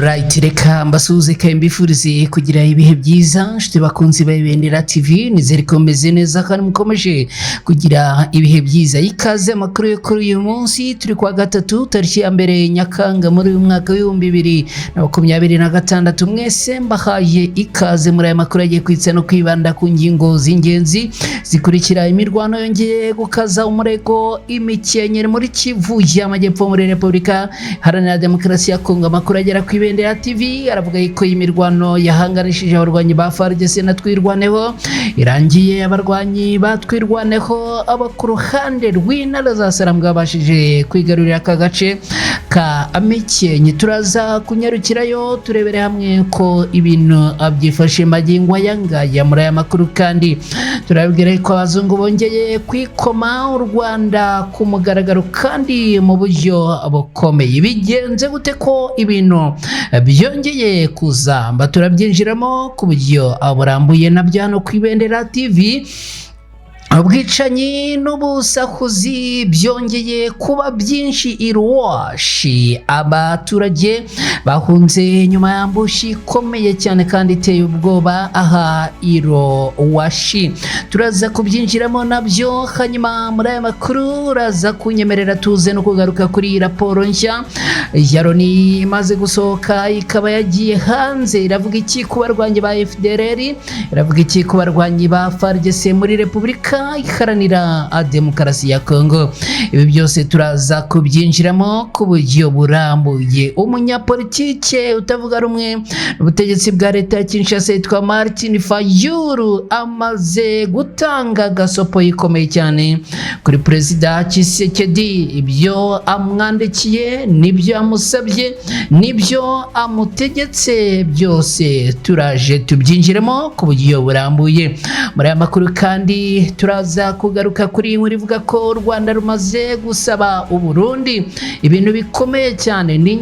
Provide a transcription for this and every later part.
Alright, reka mbasuhuze kandi mbifurize kugira ibihe byiza nshuti bakunzi ba Ibendera TV, nizere ko meze neza kandi mukomeje kugira ibihe byiza. Ikaze amakuru yo kuri uyu munsi, turi kwa gatatu tariki ya mbere Nyakanga muri uyu mwaka w'2026. Mwese mbahaye ikaze muri aya makuru agiye kwitsa no kwibanda ku ngingo z'ingenzi zikurikira: imirwano yongeye gukaza umurego imikenyero muri Kivu y'Amajyepfo muri Repubulika Iharanira Demokarasi ya Kongo. Amakuru agera ku Ibendera TV aravuga ko imirwano yahanganishije abarwanyi ba FARDC na Twirwaneho irangiye. Abarwanyi ba Twirwaneho aba ku ruhande rw'Intara za Sarambwe babashije kwigarurira aka gace ka Amikenye. Turaza kunyarukirayo turebere hamwe ko ibintu abyifashe magingo ayangaya. Muri aya makuru kandi turabwira ko abazungu bongeye kwikoma u Rwanda ku mugaragaro kandi mu buryo bukomeye. Bigenze gute ko ibintu byongeye kuzamba? Turabyinjiramo ku buryo burambuye nabyo hano ku Ibendera TV. Ubwicanyi n'ubusahuzi byongeye kuba byinshi i Ruwashi. Abaturage bahunze nyuma y'ambushi ikomeye cyane kandi iteye ubwoba aha i Ruwashi. Turaza kubyinjiramo nabyo, hanyuma muri aya makuru uraza kunyemerera tuze no kugaruka kuri raporo nshya ya Loni imaze gusohoka, ikaba yagiye hanze. Iravuga iki ku barwanyi ba FDLR? Iravuga iki ku barwanyi ba FARDC muri Repubulika Iharanira Demokarasi ya Kongo? Ibi byose turaza kubyinjiramo ku buryo burambuye. Umunyapolitike utavuga rumwe n'ubutegetsi bwa leta ya Kinshasa yitwa Martin Fayulu amaze gutanga gasopo ikomeye cyane kuri Perezida Tshisekedi. Ibyo amwandikiye, nibyo amusabye, nibyo amutegetse, byose turaje tubyinjiremo ku buryo burambuye. Muri aya makuru kandi turaza kugaruka kuri inkuru ivuga ko u Rwanda rumaze gusaba u Burundi ibintu bikomeye cyane. Ni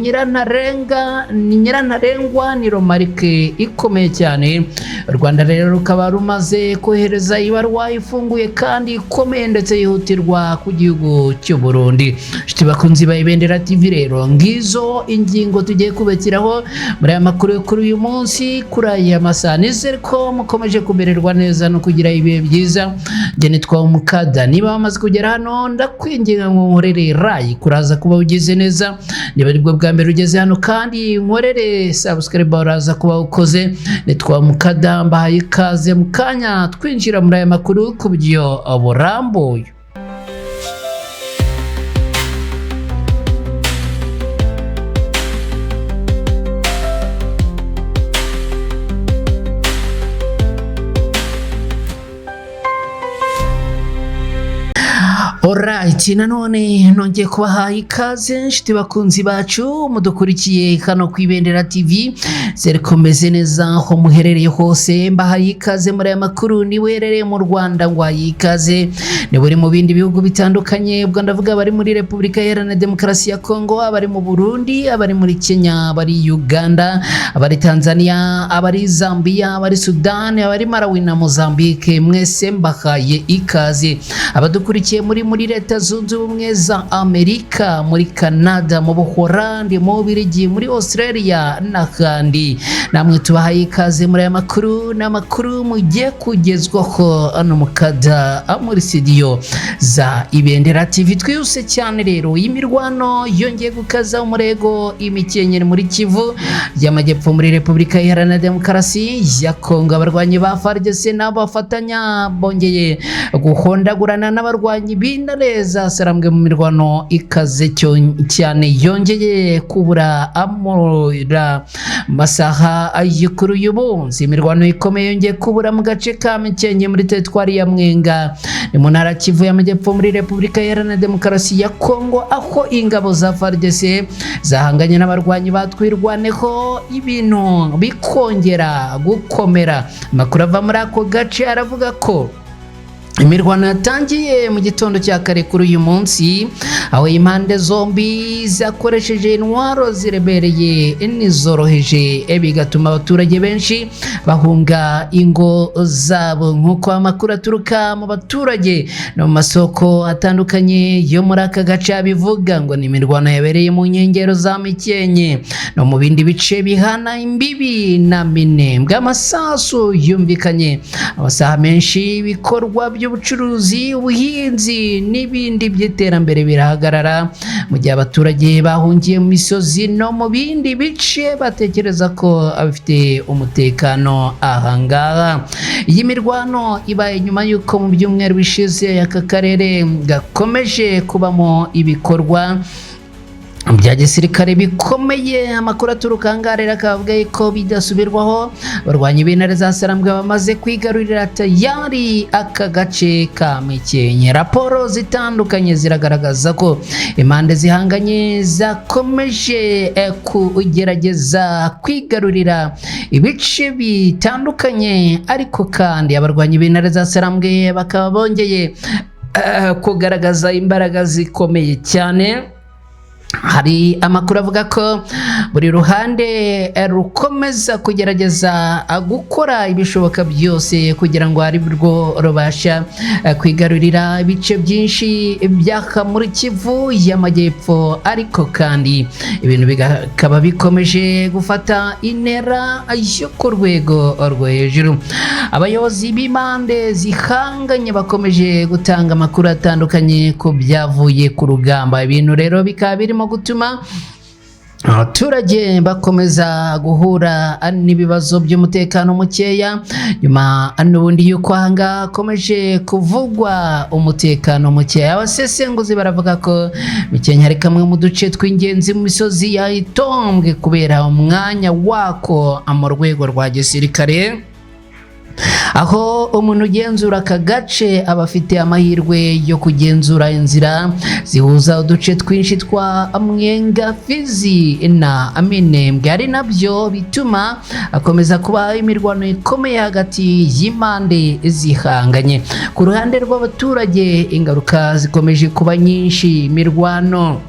nyirantarengwa ni romarike ikomeye cyane. U Rwanda rero rukaba rumaze kohereza ibaruwa ifunguye kandi ikomeye ndetse yihutirwa ku gihugu cy'u Burundi. Nshuti bakunzi ba Ibendera TV, rero ngizo ingingo tugiye kubakiraho muri aya makuru yo kuri uyu munsi kuri aya masaha. Nizere ko mukomeje kumererwa neza no kugira ibihe byiza. Nitwa Umukada. Niba wamaze kugera hano ndakwinginga ngo nkorere like, kuraza kuba ugize neza. Niba aribwo bwa mbere ugeze hano kandi nkorere subscribe, uraza kuba ukoze. Nitwa Umukada, mbahaye ikaze mu kanya twinjira muri aya makuru ku buryo burambuye. Alright, nanone nongeye kubaha ikaze nshuti bakunzi bacu mudukurikiye hano ku Ibendera TV. Zere komeze neza aho muherereye hose, mbahaye ikaze muri aya makuru. Ni werereye mu Rwanda ngo ikaze, ni buri mu bindi bihugu bitandukanye, ubwo ndavuga bari muri Repubulika Iharanira Demokarasi ya Kongo, abari mu Burundi, abari muri Kenya, abari Uganda, abari Tanzania, abari Zambia, abari Sudan, abari Malawi na Mozambique, mwese mbahaye ikaze. Abadukurikiye muri Leta Zunze Ubumwe za Amerika, muri Canada, mu Buholandi, mu Bubiligi, muri Australia n'ahandi, namwe tubahaye ikaze muri aya makuru. N'amakuru mugiye kugezwaho hano Mukada muri studio za Ibendera TV. Twihuse cyane rero, imirwano yongeye gukaza umurego imikenyero muri Kivu y'Amajyepfo muri Repubulika Iharanira Demokarasi ya Kongo. Abarwanyi ba FARDC n'abafatanya bongeye guhondagurana n'abarwanyi b'Intare za Sarambwe mu mirwano ikaze cyane yongeye kubura amura masaha y'ukuri uyu munsi. Imirwano ikomeye yongeye kubura mu gace ka Mikenye muri teritwari ya Mwenga ni mu ntara Kivu y'Amajyepfo muri Repubulika Iharanira Demokarasi ya Kongo, aho ingabo za FARDC zahanganye n'abarwanyi ba Twirwaneho, ibintu bikongera gukomera. Amakuru ava muri ako gace aravuga ko Imirwano yatangiye mu gitondo cya kare kuri uyu munsi, aho impande zombi zakoresheje intwaro zirebereye n'izoroheje, bigatuma abaturage benshi bahunga ingo zabo. Nk'uko amakuru aturuka mu baturage no mu masoko atandukanye yo muri aka gace bivuga, ngo ni imirwano yabereye mu nkengero za Mikenke no mu bindi bice bihana imbibi na Minembwe. Amasasu yumvikanye amasaha menshi, ibikorwa by'ubucuruzi, ubuhinzi n'ibindi by'iterambere birahagarara, mu gihe abaturage bahungiye mu misozi no mu bindi bice batekereza ko abafite umutekano ahangaha. Iyi mirwano ibaye nyuma y'uko mu byumweru bishize aka karere gakomeje kubamo ibikorwa bya gisirikare bikomeye. Amakuru aturuka ahangaha rero akavuga ko bidasubirwaho barwanya ibintare za Sarambwe bamaze kwigarurira tayari aka gace ka Mikenke. Raporo zitandukanye ziragaragaza ko impande zihanganye zakomeje kugerageza kwigarurira ibice bitandukanye, ariko kandi abarwanya ibintare za Sarambwe bakaba bongeye kugaragaza imbaraga zikomeye cyane. Hari amakuru avuga ko buri ruhande rukomeza kugerageza gukora ibishoboka byose kugira ngo ari rwo rubasha kwigarurira ibice byinshi by'aka muri Kivu y'Amajyepfo, ariko kandi ibintu bikaba bikomeje gufata intera yo ku rwego rwo hejuru. Abayobozi b'impande zihanganye bakomeje gutanga amakuru atandukanye ku byavuye ku rugamba. Ibintu rero bikaba birimo gutuma abaturage bakomeza guhura n'ibibazo by'umutekano mukeya, nyuma n'ubundi yuko ahangaha hakomeje kuvugwa umutekano mukeya. Abasesenguzi baravuga ko Mikenke ari kamwe mu duce tw'ingenzi mu misozi ya Itombwe kubera umwanya wako mu rwego rwa gisirikare, aho umuntu ugenzura aka gace aba afite amahirwe yo kugenzura inzira zihuza uduce twinshi twa Mwenga, Fizi na Minembwe, ari nabyo bituma akomeza kuba imirwano ikomeye hagati y'impande zihanganye. Ku ruhande rw'abaturage ingaruka zikomeje kuba nyinshi, imirwano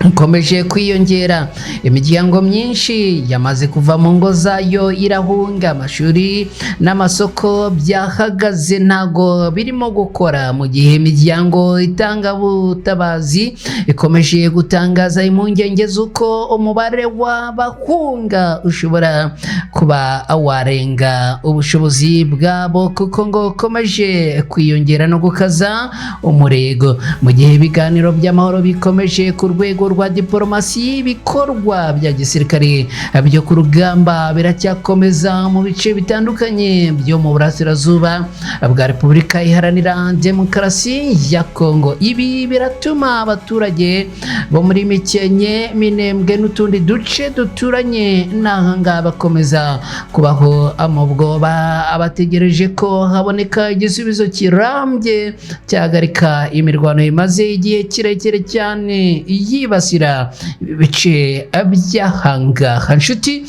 ikomeje kwiyongera, imiryango myinshi yamaze kuva mu ngo zayo irahunga, amashuri n'amasoko byahagaze ntago birimo gukora, mu gihe imiryango itanga ubutabazi ikomeje gutangaza impungenge z'uko umubare w'abahunga ushobora kuba warenga ubushobozi bwabo, kuko ngo ukomeje kwiyongera no gukaza umurego. Mu gihe ibiganiro by'amahoro bikomeje ku rwego rwa diplomasi, ibikorwa bya gisirikare byo ku rugamba biracyakomeza mu bice bitandukanye byo mu burasirazuba bwa Repubulika Iharanira Demokarasi ya Kongo. Ibi biratuma abaturage bo muri Mikenke, Minembwe n'utundi duce duturanye n'ahangaha bakomeza kubaho mu bwoba, abategereje ko haboneka igisubizo kirambye cyahagarika imirwano imaze igihe kirekire cyane yibasira ibice by'ahangaha. Nshuti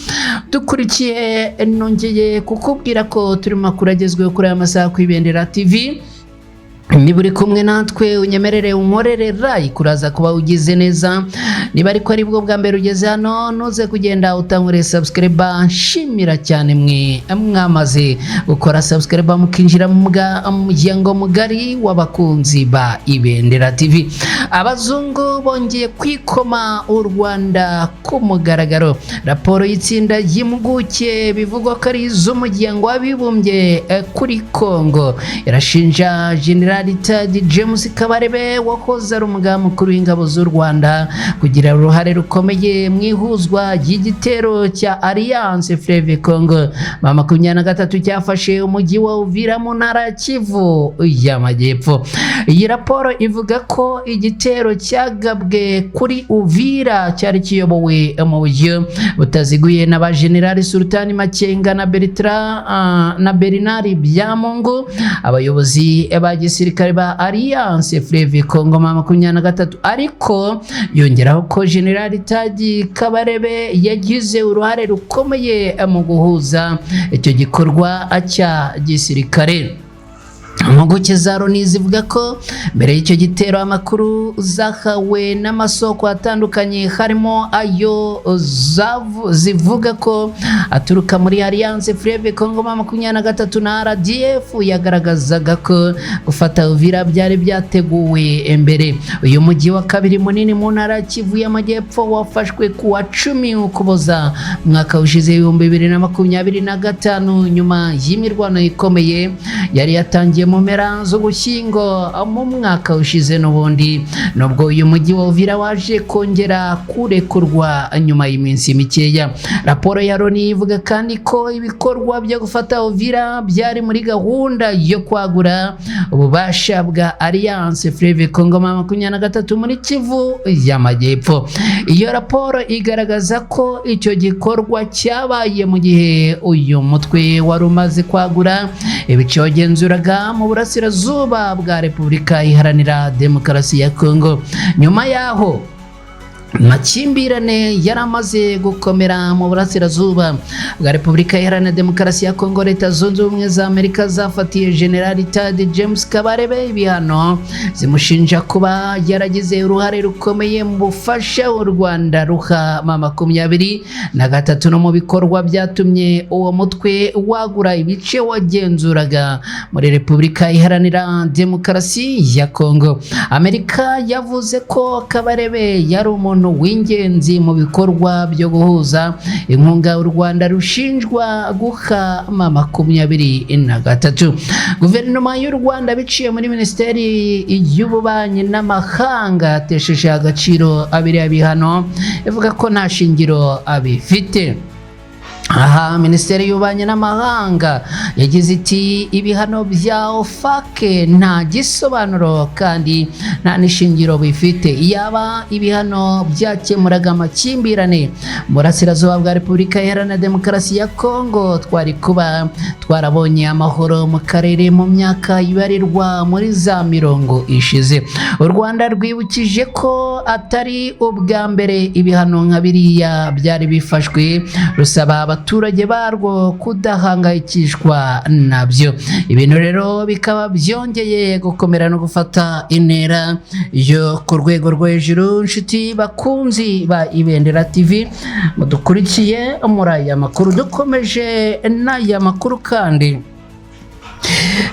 dukurikiye, nongeye kukubwira ko turi mu makuru agezweho kuri aya masaha ku Ibendera TV. Niba uri kumwe natwe unyemerere unkorere like, uraza kuba ugize neza. Niba ariko ari bwo bwa mbere ugeze hano, ntuze kugenda utankore subscribe. Nshimira cyane mwe mwamaze gukora subscribe mukinjira mu muryango mugari w'abakunzi ba Ibendera TV. Abazungu bongeye kwikoma u Rwanda ku mugaragaro. Raporo y'itsinda y'impuguke bivugwa ko ari iz'umuryango w'abibumbye kuri Kongo irashinja General James Kabarebe wahoze ari umugaba mukuru w'ingabo z'u Rwanda kugira uruhare rukomeye mu ihuzwa ry'igitero cya Alliance Fleuve Congo 23 cyafashe umujyi wa Uvira mu ntara ya Kivu y'Amajyepfo. Iyi raporo ivuga ko igitero cyagabwe kuri Uvira cyari kiyobowe mu buryo butaziguye n'aba General Sultan Makenga na Bernard Byamungu, abayobozi ba gisirikare ba Alliance Fleuve Congo 23, ariko yongeraho ko General Tagi Kabarebe yagize uruhare rukomeye mu guhuza icyo gikorwa cya gisirikare. impuguke za Loni zivuga ko mbere y'icyo gitero amakuru zahawe n'amasoko atandukanye harimo ayo zivuga ko aturuka muri Alliance Fleuve Congo 23 na RDF yagaragazaga ko gufata Uvira byari byateguwe mbere. Uyu mujyi wa kabiri munini mu ntara Kivu y'Amajyepfo wafashwe ku wa 10 Ukuboza mwaka ushize 2025 nyuma y'imirwano ikomeye yari yatangiye mu mpera z'Ugushyingo mu mwaka ushize n'ubundi, nubwo uyu mujyi wa Uvira waje kongera kurekurwa nyuma y'iminsi mikeya. Raporo ya Loni ivuga kandi ko ibikorwa byo gufata Uvira byari muri gahunda yo kwagura ububasha bwa Alliance Fleuve Congo 23 muri Kivu y'Amajyepfo. Iyo raporo igaragaza ko icyo gikorwa cyabaye mu gihe uyu mutwe wari umaze kwagura ibicogenzuraga mu burasirazuba bwa Repubulika Iharanira Demokarasi ya Kongo. Nyuma yaho makimbirane yaramaze gukomera mu burasirazuba bwa Repubulika Iharanira Demokarasi ya Kongo. Leta Zunze Ubumwe za Amerika zafatiye General Tad James Kabarebe ibihano zimushinja kuba yaragize uruhare rukomeye mu bufasha u Rwanda ruha M23 no mu bikorwa byatumye uwo mutwe wagura ibice wagenzuraga muri Repubulika Iharanira Demokarasi ya Kongo. Amerika yavuze ko Kabarebe yari umuntu w'ingenzi mu bikorwa byo guhuza inkunga u Rwanda rushinjwa guha M23. Guverinoma y'u Rwanda biciye muri Minisiteri y'Ububanyi n'Amahanga yatesheje agaciro abiriya bihano ivuga ko nta shingiro abifite. Aha Minisiteri y'Ububanyi n'Amahanga yagize iti ibihano bya OFAC nta gisobanuro kandi nta n'ishingiro bifite. Yaba ibihano byakemuraga amakimbirane mu burasirazuba bwa Repubulika Iharanira Demokarasi ya Kongo, twari kuba twarabonye amahoro mu karere mu myaka ibarirwa muri za 20 ishize. U Rwanda rwibukije ko atari ubwa mbere ibihano nka biriya byari bifashwe, rusaba abaturage barwo kudahangayikishwa nabyo. Ibintu rero bikaba byongeye gukomera no gufata intera yo ku rwego rwo hejuru. Nshuti bakunzi ba Ibendera TV mudukurikiye muri aya makuru, dukomeje n'aya makuru kandi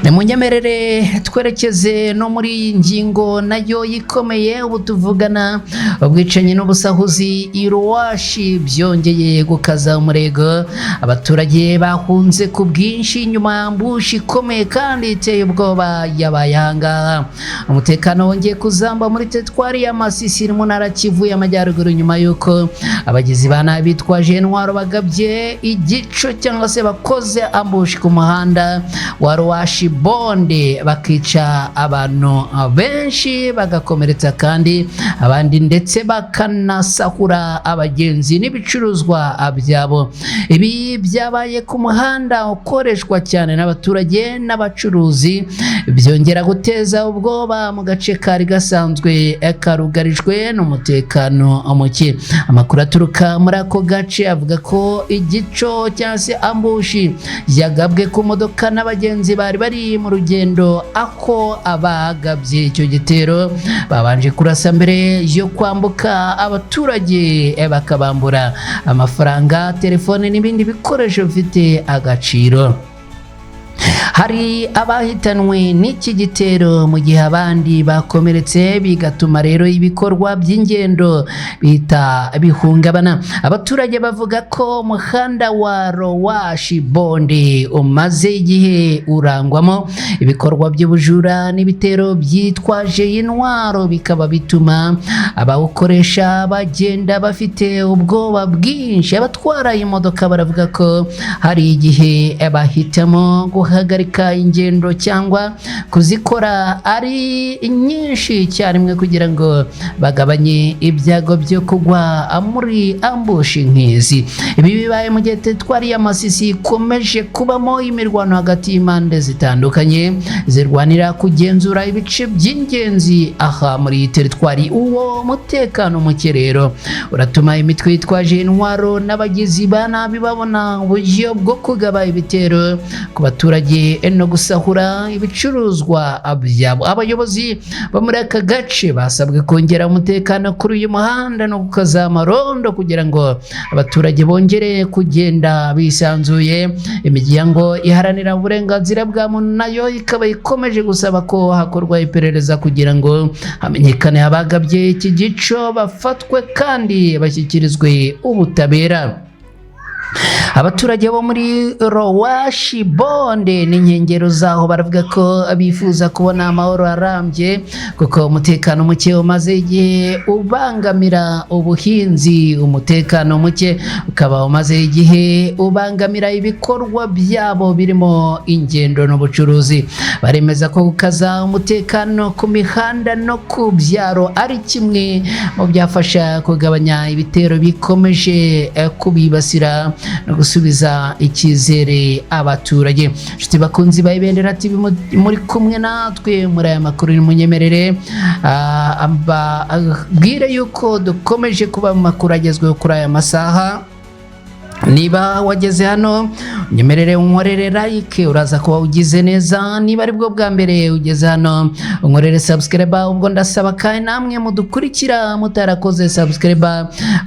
Nemunyemerere twerekeze no muri ngingo nayo yikomeye. Ubu tuvugana ubwicanyi n'ubusahuzi Iruwashi byongeye gukaza umurego. Abaturage bahunze ku bwinshi nyuma y'ambushi ikomeye kandi iteye ubwoba yabaye ahangaha. Umutekano wongeye kuzamba muri teritwari ya Masisi mu ntara Kivu y'Amajyaruguru nyuma y'uko abagizi ba nabi bitwaje intwaro bagabye igico cyangwa se bakoze ambushi ku muhanda wa Ruwashi Bonde bakica abantu benshi bagakomeretsa kandi abandi ndetse bakanasahura abagenzi n'ibicuruzwa byabo. Ibi byabaye ku muhanda ukoreshwa cyane n'abaturage n'abacuruzi, byongera guteza ubwoba mu gace kari gasanzwe karugarijwe n'umutekano muke. Amakuru aturuka muri ako gace avuga ko igico cyangwa se ambushi yagabwe ku modoka n'abagenzi bari bari mu rugendo, ako abagabye icyo gitero babanje kurasa mbere yo kwambuka abaturage bakabambura amafaranga, telefone n'ibindi bikoresho bifite agaciro. Hari abahitanwe n'iki gitero mu gihe abandi bakomeretse, bigatuma rero ibikorwa by'ingendo bita bihungabana. Abaturage bavuga ko umuhanda wa Ruwashi Bonde umaze igihe urangwamo ibikorwa by'ubujura n'ibitero byitwaje intwaro, bikaba bituma abawukoresha bagenda bafite ubwoba bwinshi. Abatwara imodoka baravuga ko hari igihe bahitamo guhagarika ingendo cyangwa kuzikora ari nyinshi icyarimwe kugira ngo bagabanye ibyago byo kugwa muri ambushi nk'izi. Ibi bibaye mu gihe teritwari ya Masisi ikomeje kubamo imirwano hagati y'impande zitandukanye zirwanira kugenzura ibice by'ingenzi aha muri teritwari. Uwo mutekano muke rero uratuma imitwe yitwaje intwaro n'abagizi ba nabi babona uburyo bwo kugaba ibitero ku baturage no gusahura ibicuruzwa byabo. Abayobozi bo muri aka gace basabwe kongera umutekano kuri uyu muhanda no gukaza amarondo kugira ngo abaturage bongere kugenda bisanzuye. Imiryango iharanira uburenganzira bwa muntu nayo ikaba ikomeje gusaba ko hakorwa iperereza kugira ngo hamenyekane abagabye iki gico bafatwe kandi bashyikirizwe ubutabera. Abaturage bo muri Rowashi Bonde n'inkengero zaho baravuga ko bifuza kubona amahoro arambye kuko umutekano muke umaze igihe ubangamira ubuhinzi. Umutekano muke ukaba umaze igihe ubangamira ibikorwa byabo birimo ingendo n'ubucuruzi. Baremeza ko gukaza umutekano ku mihanda no ku byaro ari kimwe mu byafasha kugabanya ibitero bikomeje kubibasira no gusubiza icyizere abaturage. Inshuti bakunzi ba Ibendera TV muri kumwe natwe muri aya makuru, munyemerere ababwire yuko dukomeje kuba mu makuru agezweho kuri aya masaha. Niba wageze hano unyemerere unkorere like, uraza kuba ugize neza. Niba ari bwo bwa mbere ugeze hano unkorere subscribe, ubwo ndasaba kandi namwe mudukurikira mutarakoze subscribe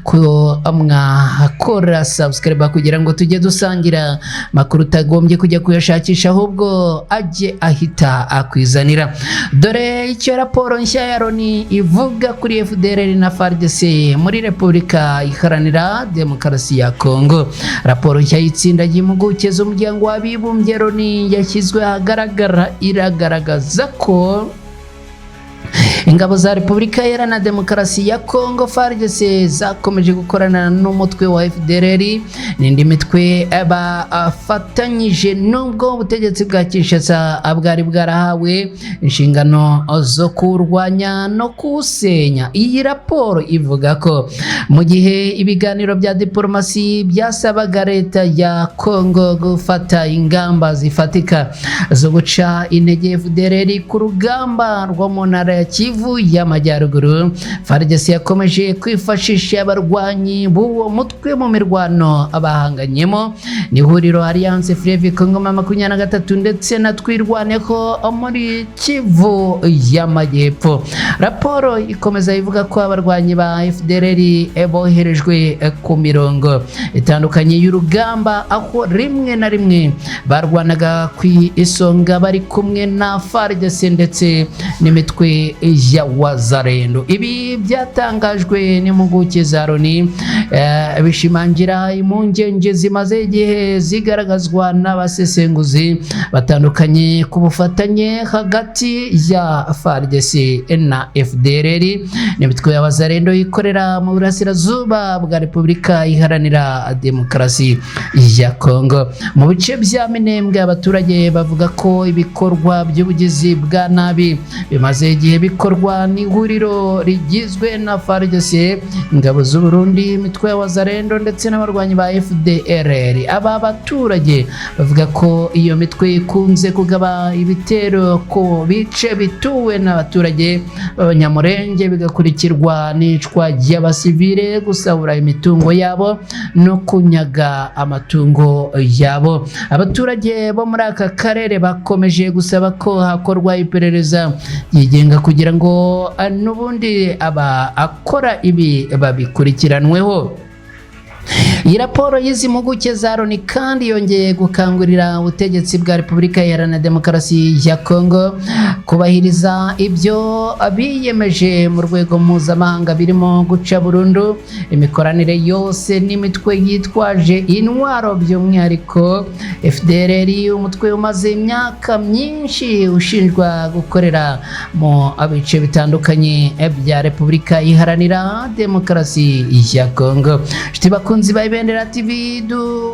ko mwakora subscribe kugira ngo tujye dusangira makuru utagombye kujya kuyashakisha ahubwo ajye ahita akwizanira. Dore icyo raporo nshya ya Loni ivuga kuri FDLR na FARDC muri Repubulika Iharanira Demokarasi ya Kongo. Raporo nshya y'itsinda ry'impuguke z'umuryango w'abibumbye Loni yashyizwe ahagaragara iragaragaza ko ingabo za Repubulika Iharanira Demokarasi ya Kongo FARDC zakomeje gukorana n'umutwe wa FDLR n'indi mitwe bafatanyije, nubwo ubutegetsi bwa Kinshasa bwari bwarahawe inshingano zo kurwanya no kusenya. Iyi raporo ivuga ko mu gihe ibiganiro bya diplomasi byasabaga leta ya Kongo gufata ingamba zifatika zo guca intege FDLR ku rugamba rwo mu ntara ya Kivu y'Amajyaruguru, FARDC yakomeje kwifashisha abarwanyi b'uwo mutwe mu mirwano abahanganyemo n'ihuriro Alliance Fleuve Congo 23 ndetse na Twirwaneho muri Kivu y'Amajyepfo. Raporo ikomeza ivuga ko abarwanyi ba FDLR boherejwe ku mirongo itandukanye y'urugamba, aho rimwe na rimwe barwanaga ku isonga bari kumwe na FARDC ndetse n'imitwe ya Wazalendo. Ibi byatangajwe n'impuguke za Loni bishimangira impungenge zimaze igihe zigaragazwa n'abasesenguzi batandukanye ku bufatanye hagati ya FARDC na FDLR n'imitwe ya Wazalendo ikorera mu burasirazuba bwa Repubulika Iharanira Demokarasi ya Kongo. Mu bice bya Minembwe abaturage bavuga ko ibikorwa by'ubugizi bwa nabi bimaze igihe bikorwa n'ihuriro rigizwe na FARDC, ingabo z'u Burundi, imitwe ya Wazalendo ndetse n'abarwanyi ba FDLR. Aba baturage bavuga ko iyo mitwe ikunze kugaba ibitero ku bice bituwe n'abaturage b'Abanyamurenge bigakurikirwa n'icwa ry'abasivile, gusahura imitungo yabo no kunyaga amatungo yabo. Abaturage bo muri aka karere bakomeje gusaba ko hakorwa iperereza yigenga kugira ngo n'ubundi akora ibi babikurikiranweho. Iyi raporo y'izi mpuguke za Loni kandi yongeye gukangurira ubutegetsi bwa Repubulika Iharanira Demokarasi ya Kongo kubahiriza ibyo biyemeje mu rwego mpuzamahanga, birimo guca burundu imikoranire yose n'imitwe yitwaje intwaro, by'umwihariko FDLR, umutwe umaze imyaka myinshi ushinjwa gukorera mu bice bitandukanye bya Repubulika Iharanira Demokarasi ya Kongo. Bakunzi ba Ibendera TV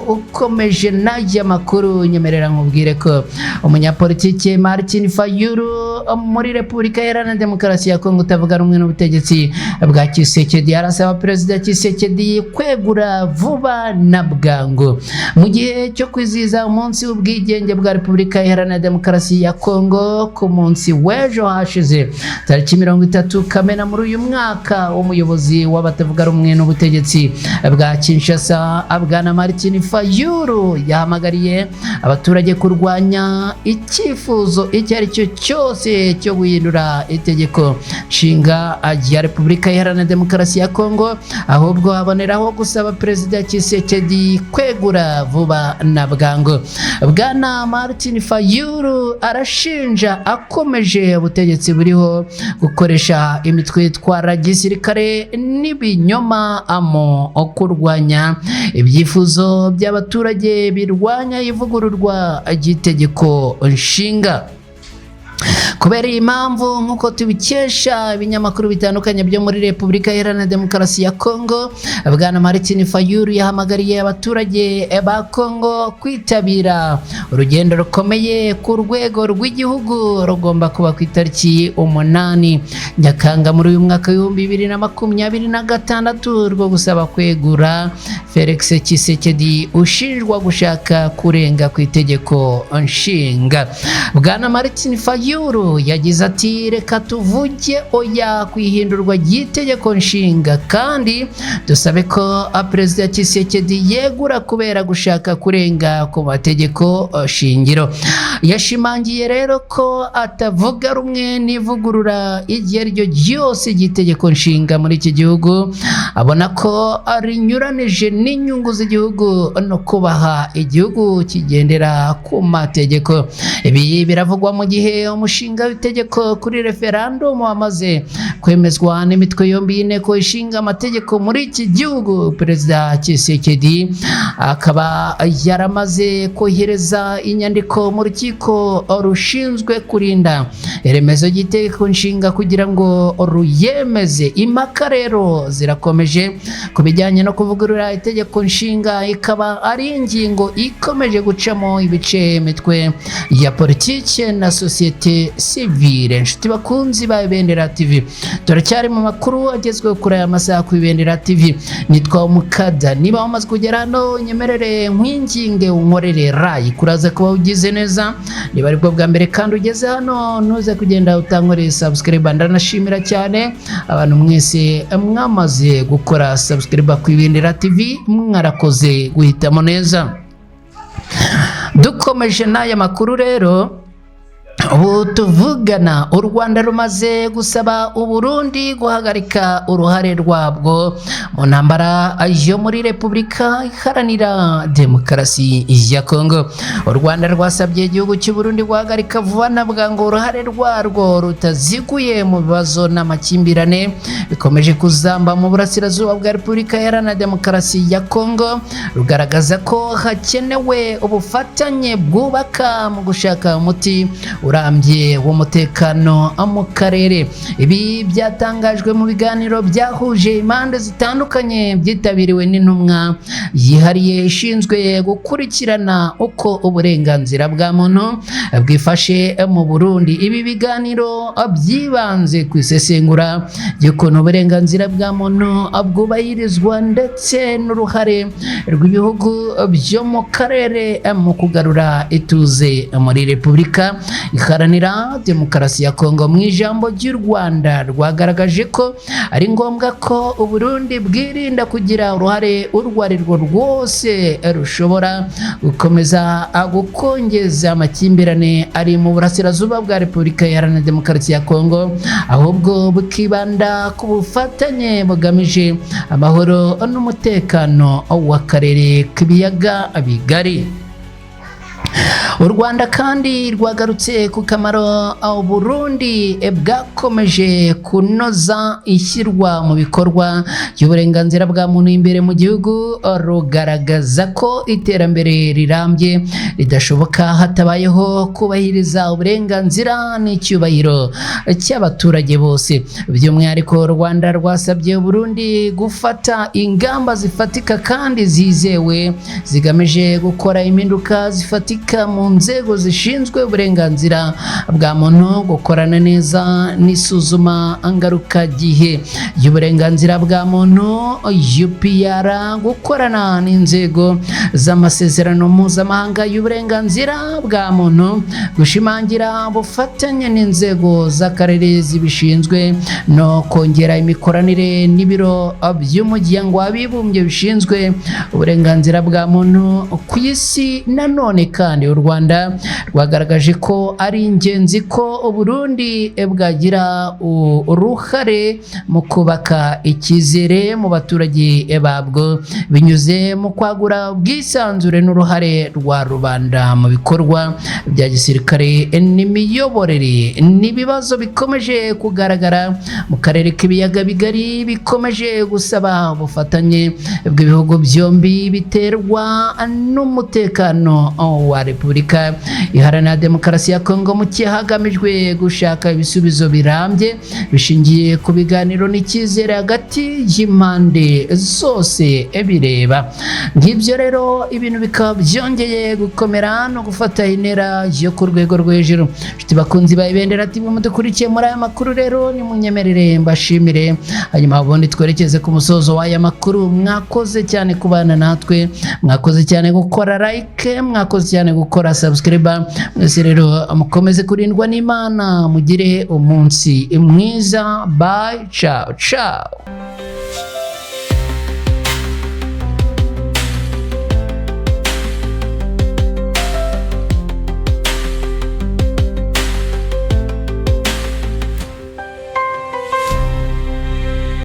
ukomeje n'aya makuru, nyemerera nkubwire ko umunyapolitike Martin Fayulu muri Repubulika Iharanira Demokarasi ya Kongo utavuga rumwe n'ubutegetsi bwa Tshisekedi arasaba Perezida Tshisekedi kwegura vuba na bwangu. Mu gihe cyo kwizihiza umunsi w'ubwigenge bwa Repubulika Iharanira Demokarasi ya Kongo ku munsi w'ejo hashize tariki 30 Kamena muri uyu mwaka, umuyobozi w'abatavuga rumwe n'ubutegetsi bwa Kinshasa Bwana Martin Fayulu yahamagariye abaturage kurwanya icyifuzo icyo ari cyo cyose cyo guhindura itegeko nshinga ya Repubulika Iharanira Demokarasi ya Kongo, ahubwo aboneraho gusaba Perezida Tshisekedi kwegura vuba na bwangu. Bwana Martin Fayulu arashinja akomeje ubutegetsi buriho gukoresha imitwe itwara gisirikare n'ibinyoma kurwanya ibyifuzo by'abaturage birwanya ivugururwa ry'itegeko nshinga. Kubera iyi mpamvu nk'uko tubikesha ibinyamakuru bitandukanye byo muri Repubulika Iharanira Demokarasi ya Kongo, Bwana Martin Fayulu yahamagariye abaturage ba Kongo kwitabira urugendo rukomeye ku rwego rw'igihugu rugomba kuba ku itariki 8 Nyakanga muri uyu mwaka w'2026 rwo gusaba kwegura Felix Tshisekedi ushinjwa gushaka kurenga ku itegeko nshinga. Bwana Martin Fayulu yagize ati reka tuvuge oya kwihindurwa ry'itegeko nshinga kandi dusabe ko Perezida Tshisekedi yegura kubera gushaka kurenga ku mategeko shingiro. Yashimangiye rero ko atavuga rumwe n'ivugurura igihe ryo ryose ry'itegeko nshinga muri iki gihugu, abona ko rinyuranije n'inyungu z'igihugu no kubaha igihugu kigendera ku mategeko. Ibi biravugwa mu gihe umushinga w'itegeko kuri referendum wamaze kwemezwa n'imitwe yombi y'inteko ishinga amategeko muri iki gihugu. Perezida Tshisekedi akaba yaramaze kohereza inyandiko mu rukiko rushinzwe kurinda iremezo ry'itegeko nshinga kugira ngo ruyemeze. Impaka rero zirakomeje ku bijyanye no kuvugurura itegeko nshinga, ikaba ari ingingo ikomeje gucamo ibice imitwe ya politike na sosiyete sivile. Nshuti bakunzi ba Ibendera TV, turacyari mu makuru agezweho kuri aya masaha ku Ibendera TV. Nitwa Umukada. Niba wamaze kugera hano nyemerere nkwinginge unkorere like kuraza kuba ugize neza. Niba aribwo bwa mbere kandi ugeze hano ntuze kugenda utankoreye subscribe. Ndanashimira cyane abantu mwese mwamaze gukora subscribe ku Ibendera TV, mwarakoze guhitamo neza. Dukomeje n'aya makuru rero, ubu tuvugana u Rwanda rumaze gusaba u Burundi guhagarika uruhare rwabwo mu ntambara yo muri Repubulika Iharanira Demokarasi ya Kongo. U Rwanda rwasabye igihugu cy'u Burundi guhagarika vuba na bwangu uruhare rwarwo rutaziguye mu bibazo n'amakimbirane bikomeje kuzamba mu burasirazuba bwa Repubulika Iharanira Demokarasi ya Kongo, rugaragaza ko hakenewe ubufatanye bwubaka mu gushaka umuti urambye w'umutekano mu karere. Ibi byatangajwe mu biganiro byahuje impande zitandukanye byitabiriwe n'intumwa yihariye ishinzwe gukurikirana uko uburenganzira bwa muntu bwifashe mu Burundi. Ibi biganiro byibanze ku isesengura ry'ukuntu uburenganzira bwa muntu bwubahirizwa ndetse n'uruhare rw'ibihugu byo mu karere mu kugarura ituze muri Repubulika Iharanira Demokarasi ya Kongo. Mu ijambo ry'u Rwanda rwagaragaje ko ari ngombwa ko u Burundi bwirinda kugira uruhare urwo ari rwo rwose rushobora gukomeza gukongeza amakimbirane ari mu burasirazuba bwa Repubulika Iharanira Demokarasi ya Kongo, ahubwo bukibanda ku bufatanye bugamije amahoro n'umutekano w'akarere k'ibiyaga bigari. U Rwanda kandi rwagarutse ku kamaro Burundi bwakomeje kunoza ishyirwa mu bikorwa y'uburenganzira bwa muntu imbere mu gihugu, rugaragaza ko iterambere rirambye ridashoboka hatabayeho kubahiriza uburenganzira n'icyubahiro cy'abaturage bose. By'umwihariko u Rwanda rwasabye Burundi gufata ingamba zifatika kandi zizewe zigamije gukora impinduka zifatika Afurika mu nzego zishinzwe uburenganzira bwa muntu gukorana neza n'isuzuma ngarukagihe y'uburenganzira bwa muntu UPR gukorana n'inzego z'amasezerano mpuzamahanga y'uburenganzira bwa muntu gushimangira ubufatanye n'inzego z'akarere zibishinzwe no kongera imikoranire n'ibiro by'umuryango w'abibumbye bishinzwe uburenganzira bwa muntu ku isi. Nanone kandi u Rwanda rwagaragaje ko ari ingenzi ko Burundi bwagira uruhare mu kubaka icyizere mu baturage babwo binyuze mu kwagura ubwisanzure n'uruhare rwa rubanda mu bikorwa bya gisirikare n'imiyoborere. N'ibibazo bikomeje kugaragara mu karere k'ibiyaga bigari bikomeje gusaba ubufatanye bw'ibihugu byombi biterwa n'umutekano wa Repubulika Iharanira Demokarasi ya Kongo mu hagamijwe gushaka ibisubizo birambye bishingiye ku biganiro n'icyizere hagati y'impande zose bireba. Ngibyo rero ibintu bikaba byongeye gukomera no gufata intera yo ku rwego rwo hejuru. Nshuti bakunzi ba Ibendera TV mudukurikiye muri aya makuru rero nimunyemerere mbashimire, hanyuma ubundi twerekeze ku musozo w'aya makuru. Mwakoze cyane kubana natwe, mwakoze cyane gukora like, mwakoze cyane gukora subscribe. Mwese rero mukomeze kurindwa n'Imana, mugire umunsi mwiza. Bye, ciao ciao.